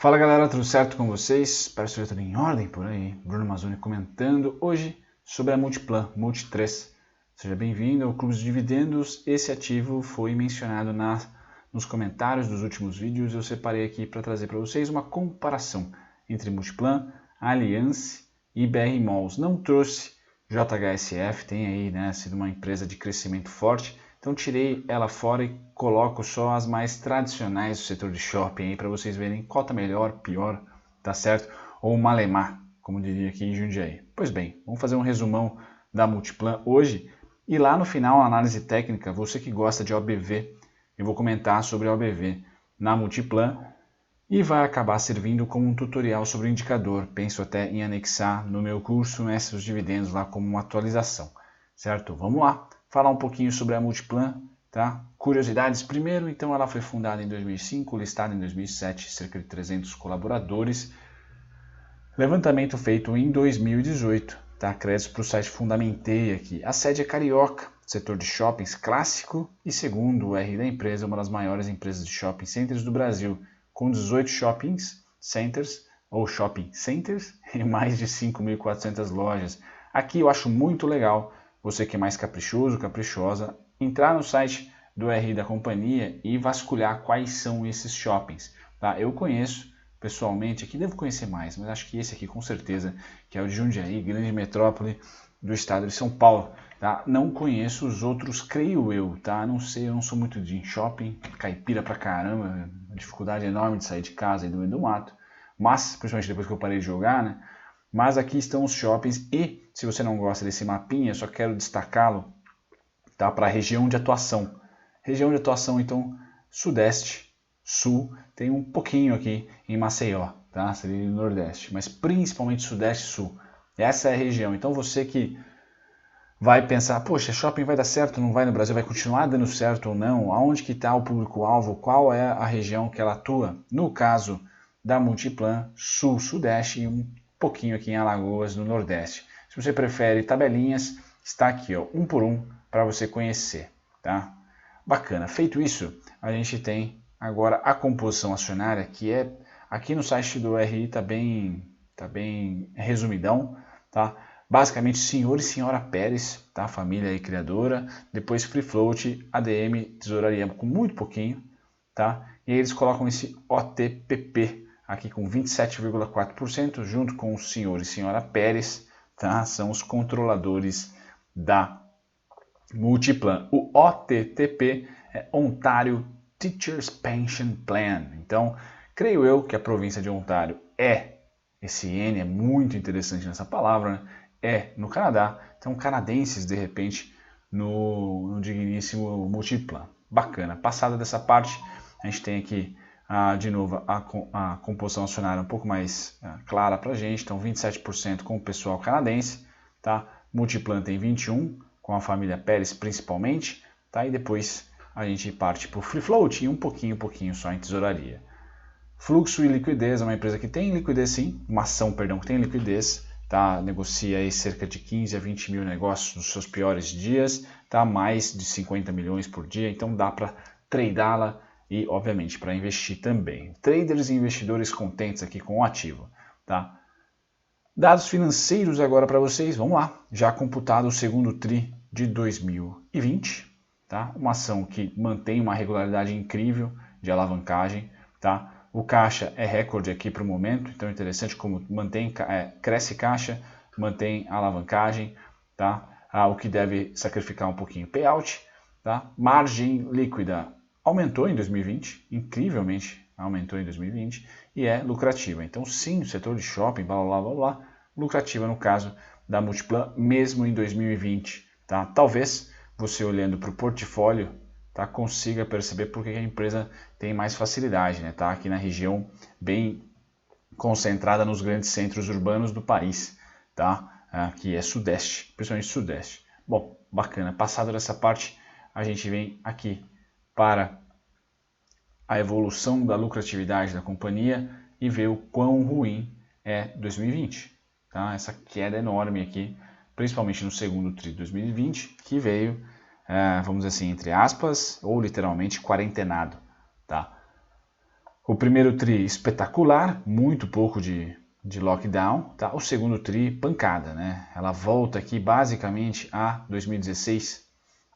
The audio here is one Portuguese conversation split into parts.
Fala galera, tudo certo com vocês? Espero que esteja tudo em ordem por aí. Bruno Mazzoni comentando hoje sobre a Multiplan, Multi3. Seja bem-vindo ao Clube de Dividendos. Esse ativo foi mencionado nos comentários dos últimos vídeos. Eu separei aqui para trazer para vocês uma comparação entre Multiplan, Allianz e BR Malls. Não trouxe JHSF, tem aí sido uma empresa de crescimento forte. Então tirei ela fora e coloco só as mais tradicionais do setor de shopping aí para vocês verem qual tá melhor, pior, tá certo? Ou malemar, como diria aqui em Jundiaí. Pois bem, vamos fazer um resumão da Multiplan hoje e lá no final a análise técnica, você que gosta de OBV, eu vou comentar sobre a OBV na Multiplan e vai acabar servindo como um tutorial sobre o indicador. Penso até em anexar no meu curso Mestre dos Dividendos lá como uma atualização, certo? Vamos lá! Falar um pouquinho sobre a Multiplan, tá? Curiosidades primeiro, então ela foi fundada em 2005, listada em 2007, cerca de 300 colaboradores. Levantamento feito em 2018, tá? Créditos para o site Fundamentei aqui. A sede é carioca, setor de shoppings clássico e segundo o RI da empresa, uma das maiores empresas de shopping centers do Brasil, com 18 shopping centers e mais de 5.400 lojas. Aqui eu acho muito legal. Você que é mais caprichoso, caprichosa, entrar no site do RI da companhia e vasculhar quais são esses shoppings. Tá? Eu conheço pessoalmente, aqui devo conhecer mais, mas acho que esse aqui com certeza, que é o de Jundiaí, grande metrópole do estado de São Paulo. Tá? Não conheço os outros, creio eu, tá? Não sei, eu não sou muito de shopping, caipira pra caramba, dificuldade enorme de sair de casa e do meio do mato, mas, principalmente depois que eu parei de jogar, né? Mas aqui estão os shoppings e, se você não gosta desse mapinha, só quero destacá-lo, tá, para a região de atuação. Região de atuação, então, Sudeste, Sul, tem um pouquinho aqui em Maceió, tá? Seria no Nordeste, mas principalmente Sudeste e Sul. Essa é a região. Então você que vai pensar, poxa, shopping vai dar certo, não vai no Brasil, vai continuar dando certo ou não? Aonde que está o público-alvo? Qual é a região que ela atua? No caso da Multiplan, Sul, Sudeste e um pouquinho aqui em Alagoas, no Nordeste. Se você prefere tabelinhas, está aqui, ó, um por um, para você conhecer, tá? Bacana. Feito isso, a gente tem agora a composição acionária, que é, aqui no site do RI tá bem resumidão, tá? Basicamente, senhor e senhora Pérez, tá? Família aí criadora, depois Free Float, ADM, tesouraria com muito pouquinho, tá? E aí eles colocam esse OTPP, aqui com 27,4%, junto com o senhor e senhora Pérez, tá? São os controladores da Multiplan. O OTTP é Ontario Teachers Pension Plan. Então, creio eu que a província de Ontário esse N é muito interessante nessa palavra, né? É no Canadá. Então, canadenses, de repente, no digníssimo Multiplan. Bacana. Passada dessa parte, a gente tem aqui de novo, a composição acionária um pouco mais clara para a gente. Então, 27% com o pessoal canadense, tá? Multiplan tem 21%, com a família Pérez principalmente, tá? E depois a gente parte para o Free Float e um pouquinho só em tesouraria. Fluxo e liquidez é uma empresa que tem liquidez sim, uma ação, perdão, que tem liquidez, tá? Negocia aí cerca de 15 a 20 mil negócios nos seus piores dias, tá? Mais de 50 milhões por dia, então dá para tradá-la e, obviamente, para investir também. Traders e investidores contentes aqui com o ativo, tá? Dados financeiros agora para vocês, vamos lá. Já computado o segundo TRI de 2020, tá? Uma ação que mantém uma regularidade incrível de alavancagem, tá? O caixa é recorde aqui para o momento, então é interessante como cresce caixa, mantém alavancagem, tá? O que deve sacrificar um pouquinho payout, tá? Margem líquida aumentou em 2020, incrivelmente aumentou em 2020 e é lucrativa. Então sim, o setor de shopping, blá, lucrativa no caso da Multiplan, mesmo em 2020. Tá? Talvez você olhando para o portfólio, tá, consiga perceber porque a empresa tem mais facilidade. Né? Tá aqui na região bem concentrada nos grandes centros urbanos do país, tá? Que é Sudeste, principalmente Sudeste. Bom, bacana. Passado dessa parte, a gente vem aqui para a evolução da lucratividade da companhia e ver o quão ruim é 2020. Tá? Essa queda enorme aqui, principalmente no segundo TRI de 2020, que veio, vamos dizer assim, entre aspas, ou literalmente quarentenado. Tá? O primeiro TRI espetacular, muito pouco de lockdown, tá? O segundo TRI pancada, né? Ela volta aqui basicamente a 2016,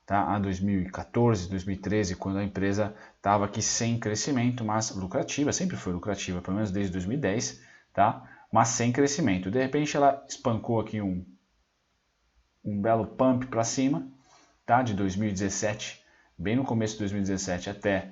tá? A 2014, 2013, quando a empresa estava aqui sem crescimento, mas lucrativa, sempre foi lucrativa, pelo menos desde 2010, tá? Mas sem crescimento. De repente ela espancou aqui um belo pump para cima, tá? De 2017, bem no começo de 2017 até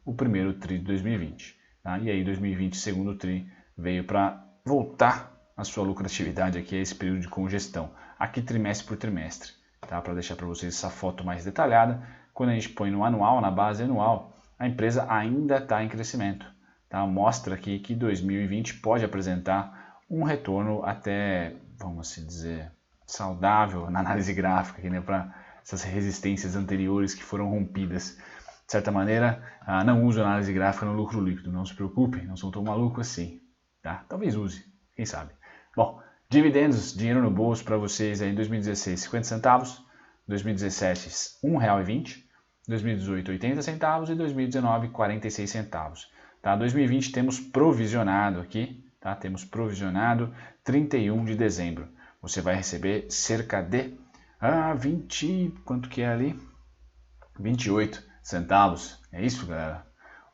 o primeiro TRI de 2020. Tá? E aí 2020, segundo TRI, veio para voltar a sua lucratividade aqui, a esse período de congestão. Aqui trimestre por trimestre, tá? Para deixar para vocês essa foto mais detalhada. Quando a gente põe no anual, na base anual, a empresa ainda está em crescimento. Tá? Mostra aqui que 2020 pode apresentar um retorno até, vamos assim dizer, saudável na análise gráfica, aqui, né? Para essas resistências anteriores que foram rompidas. De certa maneira, não uso análise gráfica no lucro líquido, não se preocupem, não sou tão maluco assim. Tá? Talvez use, quem sabe. Bom, dividendos, dinheiro no bolso para vocês aí em 2016, 50 centavos, 2017, R$1,20, 2018, 80 centavos e 2019, 46 centavos. Tá? 2020 temos provisionado aqui, tá? Temos provisionado 31 de dezembro. Você vai receber cerca de 20, quanto que é ali? 28 centavos, é isso, galera?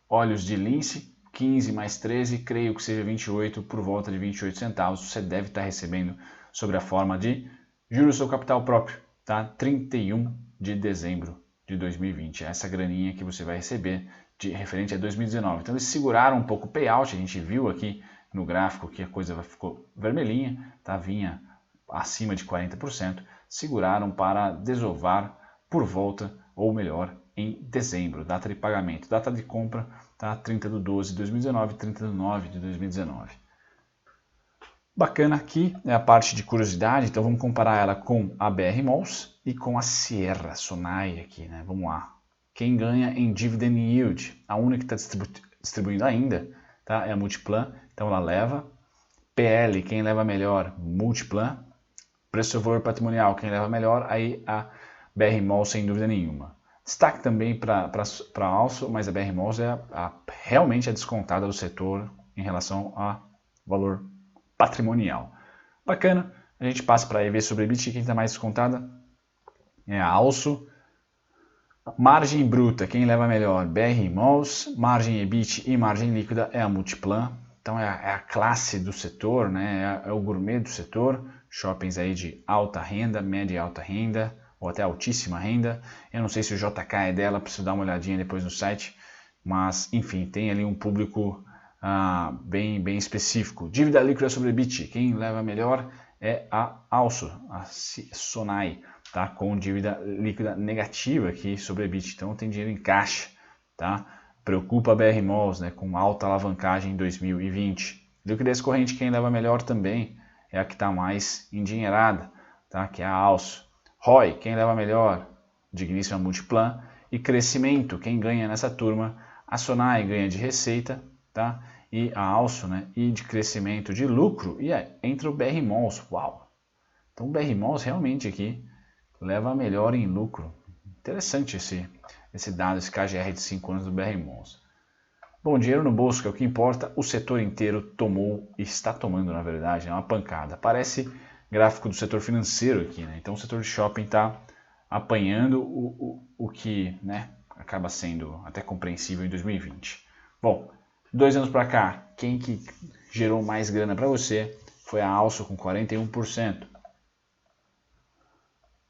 Óleos de lince, 15 mais 13, creio que seja 28, por volta de 28 centavos, você deve estar recebendo sob a forma de juros sobre capital próprio, tá? 31 de dezembro de 2020, essa graninha que você vai receber de referente a 2019. Então eles seguraram um pouco o payout, a gente viu aqui no gráfico que a coisa ficou vermelhinha, tá? Vinha acima de 40%, seguraram para desovar por volta, ou melhor, em dezembro, data de pagamento, data de compra, tá? 30 de 12 de 2019, 30 de 9 de 2019. Bacana, aqui é a parte de curiosidade, então vamos comparar ela com a BR Malls e com a Sierra Sonai aqui, né? Vamos lá. Quem ganha em dividend yield? A única que está distribuindo ainda, tá? É a Multiplan, então ela leva. PL, quem leva melhor? Multiplan. Preço sobre valor patrimonial, quem leva melhor? Aí a BR Malls, sem dúvida nenhuma. Destaque também para a Alço, mas a BR Malls é realmente a descontada do setor em relação a valor patrimonial. Bacana, a gente passa para EV sobre EBIT, quem está mais descontada é a Alço. Margem bruta, quem leva melhor? BR Malls. Margem EBIT e margem líquida é a Multiplan. Então é a classe do setor, né? É o gourmet do setor. Shoppings aí de alta renda, média e alta renda, ou até altíssima renda. Eu não sei se o JK é dela, preciso dar uma olhadinha depois no site, mas enfim, tem ali um público bem específico. Dívida líquida sobre EBIT, quem leva melhor é a Alço, a Sonai, tá? Com dívida líquida negativa aqui sobre EBIT, então tem dinheiro em caixa, tá? Preocupa a BR Malls, né? Com alta alavancagem em 2020. Liquidez corrente, quem leva melhor também é a que está mais endinheirada, tá? Que é a Alço. ROI, quem leva melhor? Digníssima Multiplan. E crescimento, quem ganha nessa turma? A Sonai ganha de receita, tá? E a Alço, né? E de crescimento de lucro. E entra o BR Malls. Uau! Então o BR Malls realmente aqui leva melhor em lucro. Interessante esse dado, esse KGR de 5 anos do BR Malls. Bom, dinheiro no bolso, que é o que importa, o setor inteiro tomou, e está tomando na verdade, uma pancada. Parece gráfico do setor financeiro aqui, né? Então o setor de shopping está apanhando o que, né, acaba sendo até compreensível em 2020. Bom, 2 anos para cá, quem que gerou mais grana para você foi a Alço com 41%.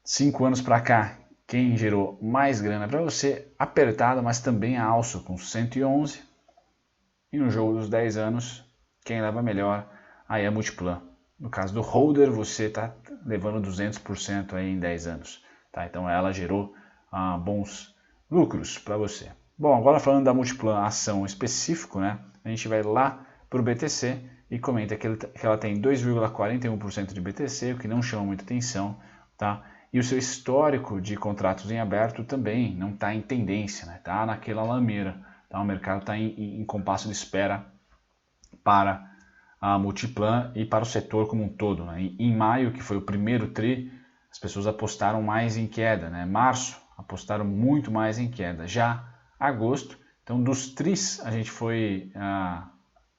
5 anos para cá, quem gerou mais grana para você, apertado, mas também a Alço com 111%. E no jogo dos 10 anos, quem leva melhor, aí é a Multiplan. No caso do holder, você está levando 200% aí em 10 anos. Tá? Então ela gerou bons lucros para você. Bom, agora falando da Multiplan ação específico, né? A gente vai lá para o BTC e comenta que ela tem 2,41% de BTC, o que não chama muita atenção. Tá? E o seu histórico de contratos em aberto também não está em tendência, né? Tá naquela lameira. Tá? O mercado está em compasso de espera para a Multiplan e para o setor como um todo. Né? Em maio, que foi o primeiro TRI, as pessoas apostaram mais em queda. Né? Março, apostaram muito mais em queda. Já agosto, Então, dos tris, a gente foi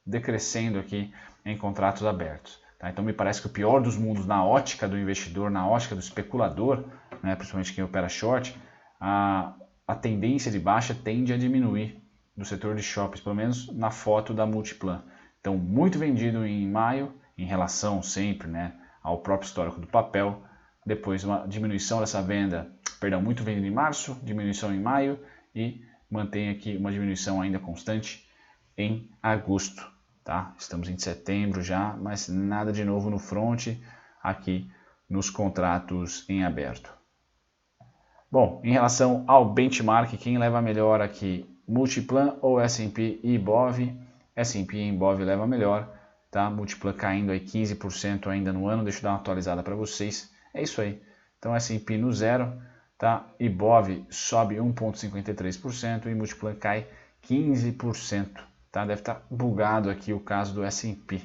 decrescendo aqui em contratos abertos. Tá? Então, me parece que o pior dos mundos na ótica do investidor, na ótica do especulador, né, principalmente quem opera short, a tendência de baixa tende a diminuir do setor de shoppings, pelo menos na foto da Multiplan. Então, muito vendido em maio, em relação sempre, né, ao próprio histórico do papel. Depois, uma diminuição dessa venda, muito vendido em março, diminuição em maio e mantém aqui uma diminuição ainda constante em agosto. Tá? Estamos em setembro já, mas nada de novo no front aqui nos contratos em aberto. Bom, em relação ao benchmark, quem leva melhor aqui, Multiplan ou S&P e Ibov? S&P e Ibov leva melhor, tá? Multiplan caindo aí 15% ainda no ano, deixa eu dar uma atualizada para vocês. É isso aí. Então S&P no zero, tá? Ibov sobe 1,53% e Multiplan cai 15%, tá? Deve estar bugado aqui o caso do S&P.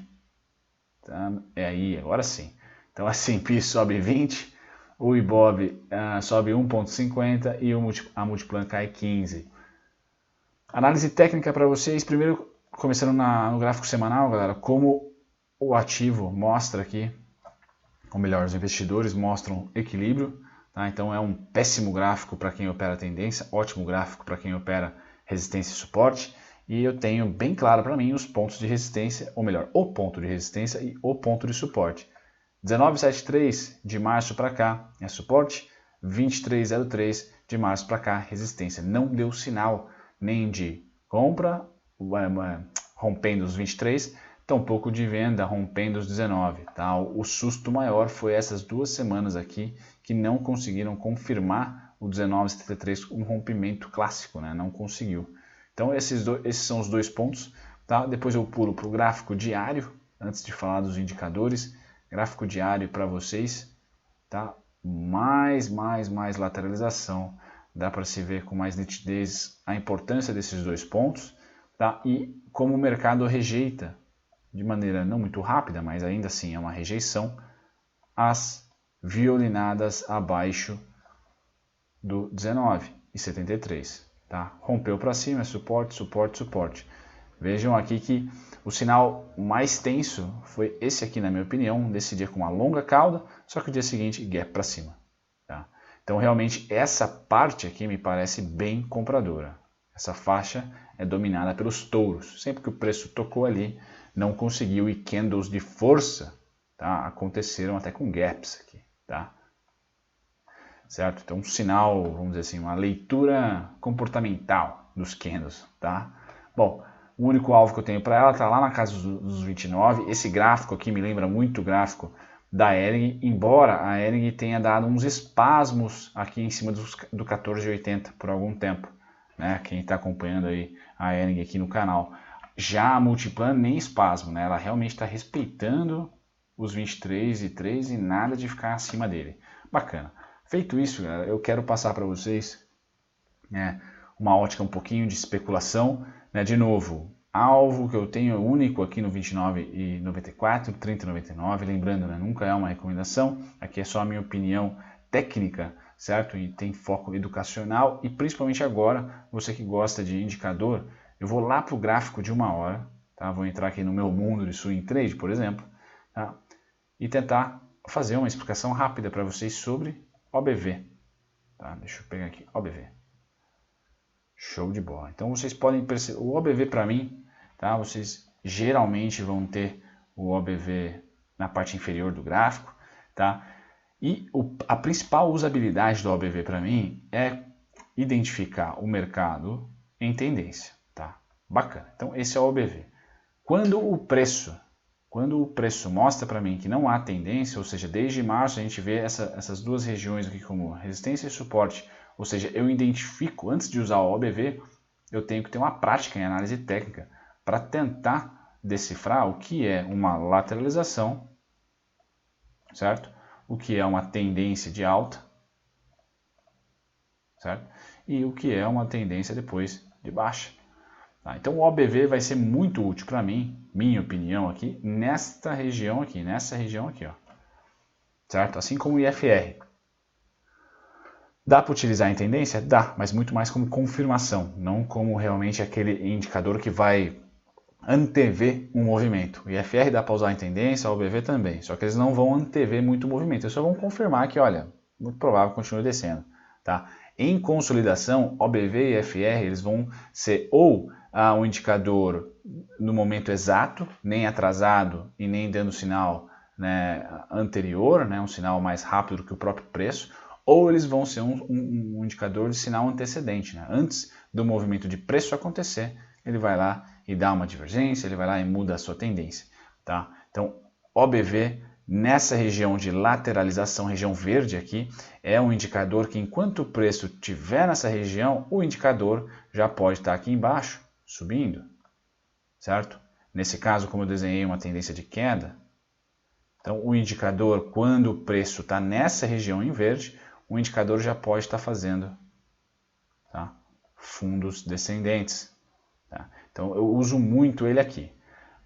Tá? É aí, agora sim. Então S&P sobe 20%. O Ibov sobe 1,50 e a Multiplan cai 15. Análise técnica para vocês. Primeiro, começando no gráfico semanal, galera, como o ativo mostra aqui, ou melhor, os investidores mostram equilíbrio. Tá? Então é um péssimo gráfico para quem opera tendência, ótimo gráfico para quem opera resistência e suporte. E eu tenho bem claro para mim os pontos de resistência, ou melhor, o ponto de resistência e o ponto de suporte. 19,73 de março para cá é suporte, 23,03 de março para cá resistência. Não deu sinal nem de compra, rompendo os 23, tampouco de venda, rompendo os 19. Tá? O susto maior foi essas 2 semanas aqui que não conseguiram confirmar o 19,73 um rompimento clássico, né? Não conseguiu. Então esses são os 2 pontos. Tá? Depois eu pulo para o gráfico diário, antes de falar dos indicadores. Gráfico diário para vocês, tá? Mais lateralização, dá para se ver com mais nitidez a importância desses 2 pontos, tá? E como o mercado rejeita, de maneira não muito rápida, mas ainda assim é uma rejeição, as violinadas abaixo do 19,73, tá? Rompeu para cima, é suporte, suporte, suporte. Vejam aqui que o sinal mais tenso foi esse aqui, na minha opinião, desse dia com uma longa cauda, só que o dia seguinte gap para cima. Tá? Então realmente essa parte aqui me parece bem compradora. Essa faixa é dominada pelos touros. Sempre que o preço tocou ali, não conseguiu e candles de força, tá? Aconteceram até com gaps aqui. Tá? Certo? Então um sinal, vamos dizer assim, uma leitura comportamental dos candles. Tá? Bom, o único alvo que eu tenho para ela está lá na casa dos 29. Esse gráfico aqui me lembra muito o gráfico da Ering, embora a Ering tenha dado uns espasmos aqui em cima do 14,80 por algum tempo. Né? Quem está acompanhando aí a Ering aqui no canal. Já a Multiplan nem espasmo, né? Ela realmente está respeitando os 23,3 e nada de ficar acima dele. Bacana. Feito isso, galera, eu quero passar para vocês, né, uma ótica um pouquinho de especulação. De novo, alvo que eu tenho único aqui no 29,94, 30,99, lembrando, né, nunca é uma recomendação, aqui é só a minha opinião técnica, certo? E tem foco educacional e principalmente agora, você que gosta de indicador, eu vou lá para o gráfico de 1 hora, tá? Vou entrar aqui no meu mundo de swing trade, por exemplo, tá? E tentar fazer uma explicação rápida para vocês sobre OBV. Tá? Deixa eu pegar aqui, OBV. Show de bola. Então vocês podem perceber, o OBV para mim, tá? Vocês geralmente vão ter o OBV na parte inferior do gráfico, tá? E a principal usabilidade do OBV para mim é identificar o mercado em tendência, tá? Bacana. Então esse é o OBV. Quando o preço mostra para mim que não há tendência, ou seja, desde março a gente vê essas 2 regiões aqui como resistência e suporte. Ou seja, eu identifico, antes de usar o OBV, eu tenho que ter uma prática em análise técnica para tentar decifrar o que é uma lateralização, certo? O que é uma tendência de alta, certo? E o que é uma tendência depois de baixa. Tá? Então o OBV vai ser muito útil para mim, minha opinião aqui, nessa região aqui, ó. Certo? Assim como o IFR. Dá para utilizar em tendência? Dá, mas muito mais como confirmação, não como realmente aquele indicador que vai antever um movimento. O IFR dá para usar em tendência, o OBV também, só que eles não vão antever muito movimento, eles só vão confirmar que, olha, muito provável que continue descendo. Tá? Em consolidação, OBV e IFR eles vão ser ou um indicador no momento exato, nem atrasado e nem dando sinal, né, anterior, né, um sinal mais rápido do que o próprio preço, ou eles vão ser um indicador de sinal antecedente. Né? Antes do movimento de preço acontecer, ele vai lá e dá uma divergência, ele vai lá e muda a sua tendência. Tá? Então, OBV, nessa região de lateralização, região verde aqui, é um indicador que enquanto o preço estiver nessa região, o indicador já pode estar aqui embaixo, subindo. Certo? Nesse caso, como eu desenhei uma tendência de queda, então o indicador, quando o preço está nessa região em verde, o indicador já pode estar fazendo, tá, fundos descendentes. Tá? Então eu uso muito ele aqui.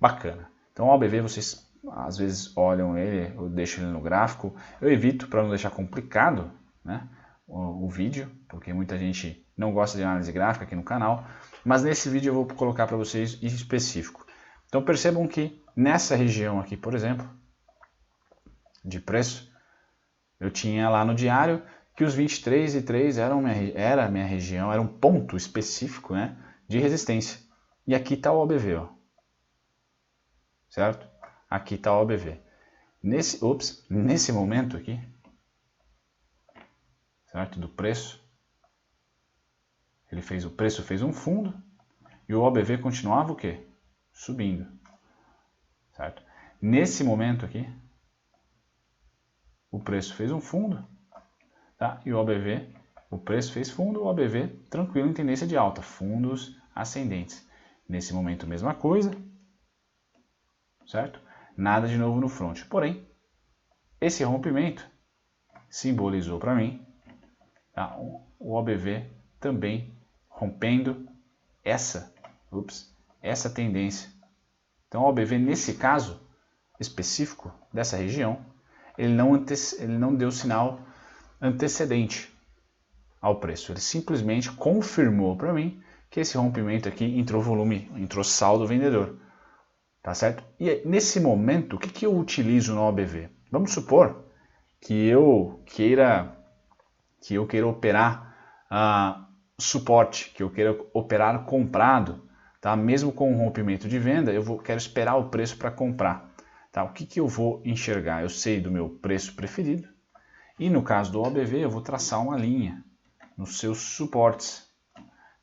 Bacana. Então o OBV vocês às vezes olham ele, eu deixo ele no gráfico. Eu evito para não deixar complicado, né, o vídeo, porque muita gente não gosta de análise gráfica aqui no canal. Mas nesse vídeo eu vou colocar para vocês em específico. Então percebam que nessa região aqui, por exemplo, de preço, eu tinha lá no diário que os 23,3 era a minha região, era um ponto específico, né, de resistência. E aqui está o OBV, ó. Certo? Aqui está o OBV. Nesse momento aqui, certo, do preço, o preço fez um fundo e o OBV continuava o quê? Subindo. Certo? Nesse momento aqui, o preço fez um fundo, tá? E o preço fez fundo, o OBV tranquilo em tendência de alta, fundos ascendentes. Nesse momento, mesma coisa, certo? Nada de novo no front. Porém, esse rompimento simbolizou para mim, tá, o OBV também rompendo essa tendência. Então, o OBV, nesse caso específico dessa região, ele não deu sinal antecedente ao preço. Ele simplesmente confirmou para mim que esse rompimento aqui entrou volume, entrou saldo vendedor. Tá certo? E nesse momento, o que eu utilizo no OBV? Vamos supor que eu queira operar suporte, que eu queira operar comprado, tá? Mesmo com um rompimento de venda, quero esperar o preço para comprar. Tá? O que eu vou enxergar? Eu sei do meu preço preferido e no caso do OBV eu vou traçar uma linha nos seus suportes,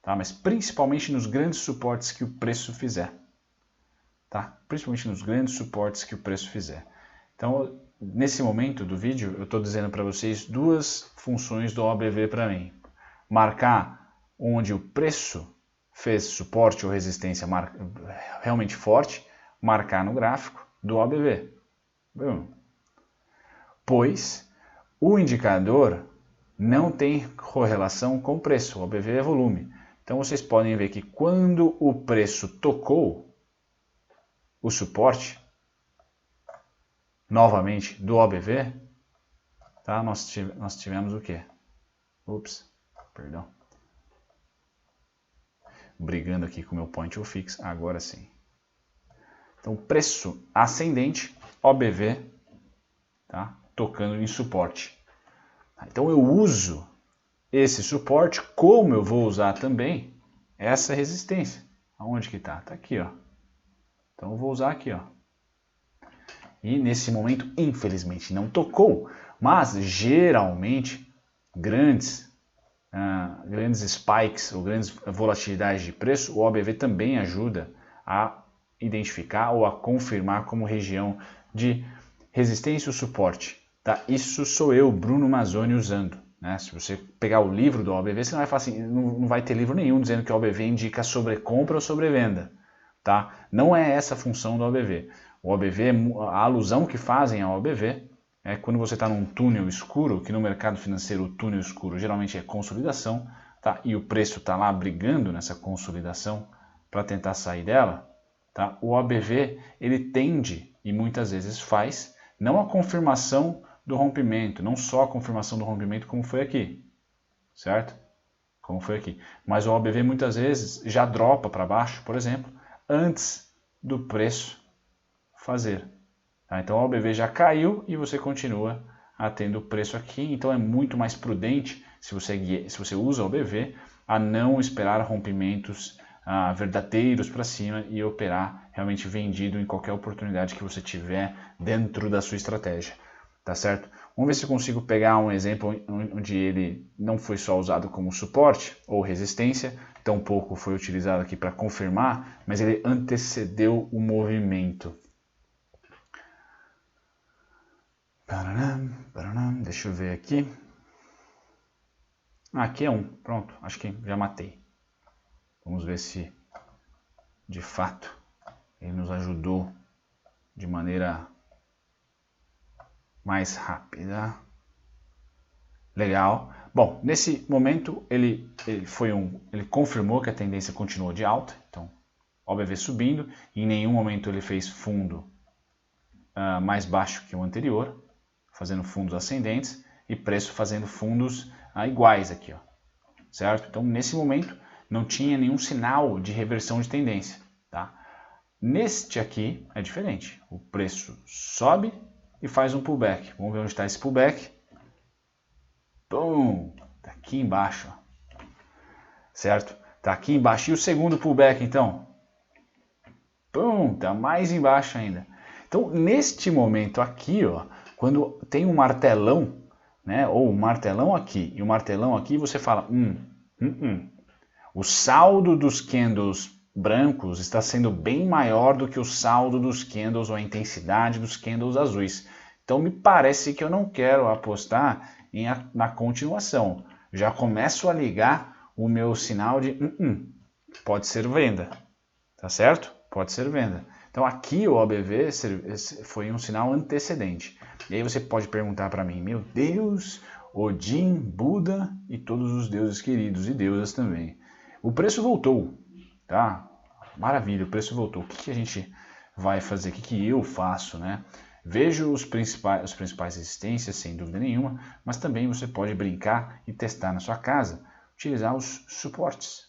tá? Mas principalmente nos grandes suportes que o preço fizer. Tá? Principalmente nos grandes suportes que o preço fizer. Então, nesse momento do vídeo, eu estou dizendo para vocês duas funções do OBV para mim. Marcar onde o preço fez suporte ou resistência realmente forte, marcar no gráfico do OBV. Pois o indicador não tem correlação com o preço, o OBV é volume. Então vocês podem ver que quando o preço tocou o suporte, novamente, do OBV, tá? Nós tivemos o quê? Perdão. Brigando aqui com o meu point of fix, agora sim. Então, preço ascendente, OBV, tá? Tocando em suporte. Então, eu uso esse suporte, como eu vou usar também essa resistência. Aonde que está? Está aqui, ó. Então, eu vou usar aqui, ó. E nesse momento, infelizmente, não tocou, mas geralmente grandes spikes ou grandes volatilidades de preço, o OBV também ajuda a identificar ou a confirmar como região de resistência ou suporte. Tá? Isso sou eu, Bruno Mazzoni, usando. Né? Se você pegar o livro do OBV, você não vai falar assim, não vai ter livro nenhum dizendo que o OBV indica sobrecompra ou sobrevenda. Tá? Não é essa a função do OBV. O OBV, a alusão que fazem ao OBV é quando você está num túnel escuro, que no mercado financeiro o túnel escuro geralmente é consolidação, tá? E o preço está lá brigando nessa consolidação para tentar sair dela. Tá? O OBV ele tende, e muitas vezes não a confirmação do rompimento, não só a confirmação do rompimento como foi aqui. certo? Como foi aqui. Mas o OBV muitas vezes já dropa para baixo, por exemplo, antes do preço fazer. Tá? Então o OBV já caiu e você continua tendo o preço aqui, então é muito mais prudente, se você usa o OBV, a não esperar rompimentos verdadeiros para cima e operar realmente vendido em qualquer oportunidade que você tiver dentro da sua estratégia, tá certo? Vamos ver se eu consigo pegar um exemplo onde ele não foi só usado como suporte ou resistência, tampouco foi utilizado aqui para confirmar, mas ele antecedeu o movimento. Deixa eu ver aqui. Aqui é um, pronto, acho que já matei. Vamos ver se de fato ele nos ajudou de maneira mais rápida. Legal. Bom, nesse momento ele confirmou que a tendência continuou de alta, então OBV subindo, em nenhum momento ele fez fundo mais baixo que o anterior, fazendo fundos ascendentes, e preço fazendo fundos iguais aqui, ó, certo? Então nesse momento não tinha nenhum sinal de reversão de tendência, tá? Neste aqui é diferente, o preço sobe e faz um pullback. Vamos ver onde está esse pullback. Pum, tá aqui embaixo, ó. Certo? Tá aqui embaixo. E o segundo pullback então? Pum, tá mais embaixo ainda. Então neste momento aqui, ó, quando tem um martelão, né, ou um martelão aqui e um martelão aqui, você fala, o saldo dos candles brancos está sendo bem maior do que o saldo dos candles ou a intensidade dos candles azuis. Então me parece que eu não quero apostar na continuação. Já começo a ligar o meu sinal de pode ser venda, tá certo? Pode ser venda. Então aqui o OBV foi um sinal antecedente. E aí você pode perguntar para mim, meu Deus, Odin, Buda e todos os deuses queridos e deusas também. O preço voltou, tá? Maravilha, o preço voltou. O que a gente vai fazer? O que eu faço, né? Vejo as principais resistências, sem dúvida nenhuma, mas também você pode brincar e testar na sua casa, utilizar os suportes.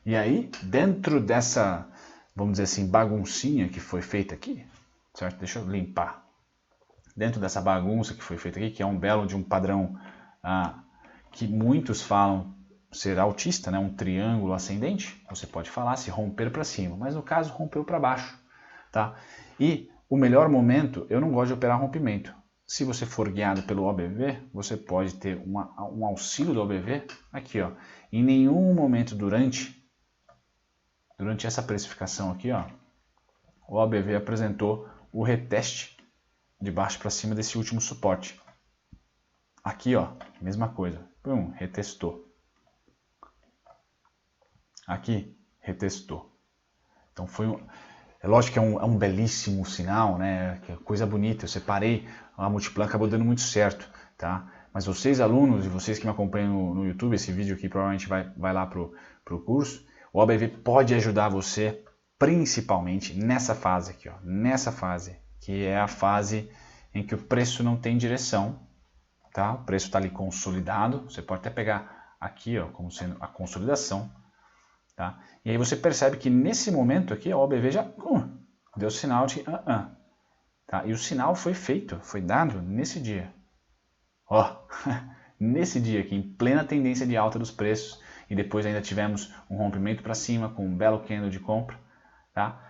E aí, dentro dessa, vamos dizer assim, baguncinha que foi feita aqui, certo? Deixa eu limpar. Dentro dessa bagunça que foi feita aqui, que é um belo de um padrão que muitos falam ser altista, né? Um triângulo ascendente, você pode falar se romper para cima, mas no caso rompeu para baixo, tá? E o melhor momento, eu não gosto de operar rompimento. Se você for guiado pelo OBV, você pode ter um auxílio do OBV aqui, ó. Em nenhum momento durante essa precificação aqui, ó, o OBV apresentou o reteste de baixo para cima desse último suporte. Aqui, ó, mesma coisa. Pum, retestou. Aqui, retestou. Então foi é lógico que é um belíssimo sinal, né? Que coisa bonita. Eu separei, a Multiplan acabou dando muito certo, tá? Mas vocês alunos e vocês que me acompanham no YouTube, esse vídeo aqui provavelmente vai lá pro curso, o OBV pode ajudar você principalmente nessa fase aqui, ó, nessa fase, que é a fase em que o preço não tem direção, tá? O preço está ali consolidado, você pode até pegar aqui, ó, como sendo a consolidação, tá? E aí você percebe que nesse momento aqui a OBV já deu sinal de tá? E o sinal foi feito, foi dado nesse dia, ó, nesse dia aqui, em plena tendência de alta dos preços, e depois ainda tivemos um rompimento para cima com um belo candle de compra, tá?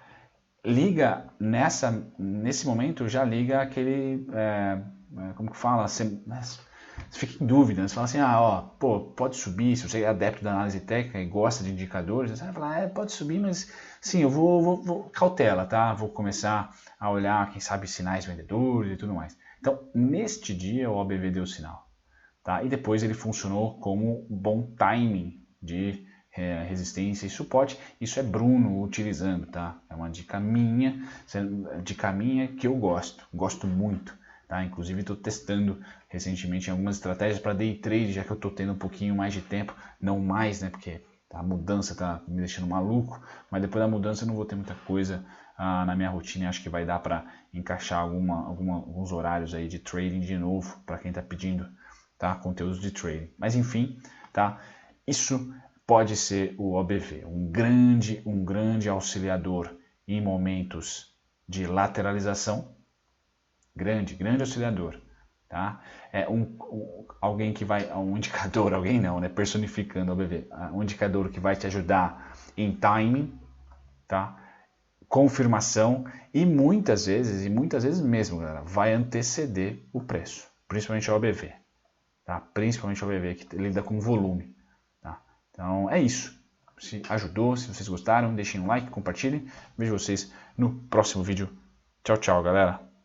Liga nesse momento, já liga aquele, como que fala, você fica em dúvida, você fala assim, pô, pode subir, se você é adepto da análise técnica e gosta de indicadores, você vai falar, pode subir, mas sim, eu vou cautela, tá? Vou começar a olhar, quem sabe, sinais vendedores e tudo mais. Então, neste dia, o OBV deu sinal, tá? E depois ele funcionou como bom timing de resistência e suporte. Isso é Bruno utilizando, tá? É uma dica minha que eu gosto muito, tá? Inclusive estou testando recentemente algumas estratégias para day trade, já que eu estou tendo um pouquinho mais de tempo, não mais, né? Porque a mudança está me deixando maluco, mas depois da mudança eu não vou ter muita coisa na minha rotina. Acho que vai dar para encaixar alguns horários aí de trading de novo para quem está pedindo tá? Conteúdos de trading. Mas enfim, tá? Isso pode ser o OBV, um grande auxiliador em momentos de lateralização, grande auxiliador, tá? É alguém que vai, um indicador, alguém não, né? Personificando o OBV, um indicador que vai te ajudar em timing, tá? Confirmação e muitas vezes mesmo, galera, vai anteceder o preço, principalmente o OBV, tá? Principalmente o OBV que lida com volume, tá? Então é isso. Se ajudou, se vocês gostaram, deixem um like, compartilhem. Vejo vocês no próximo vídeo. Tchau, tchau, galera.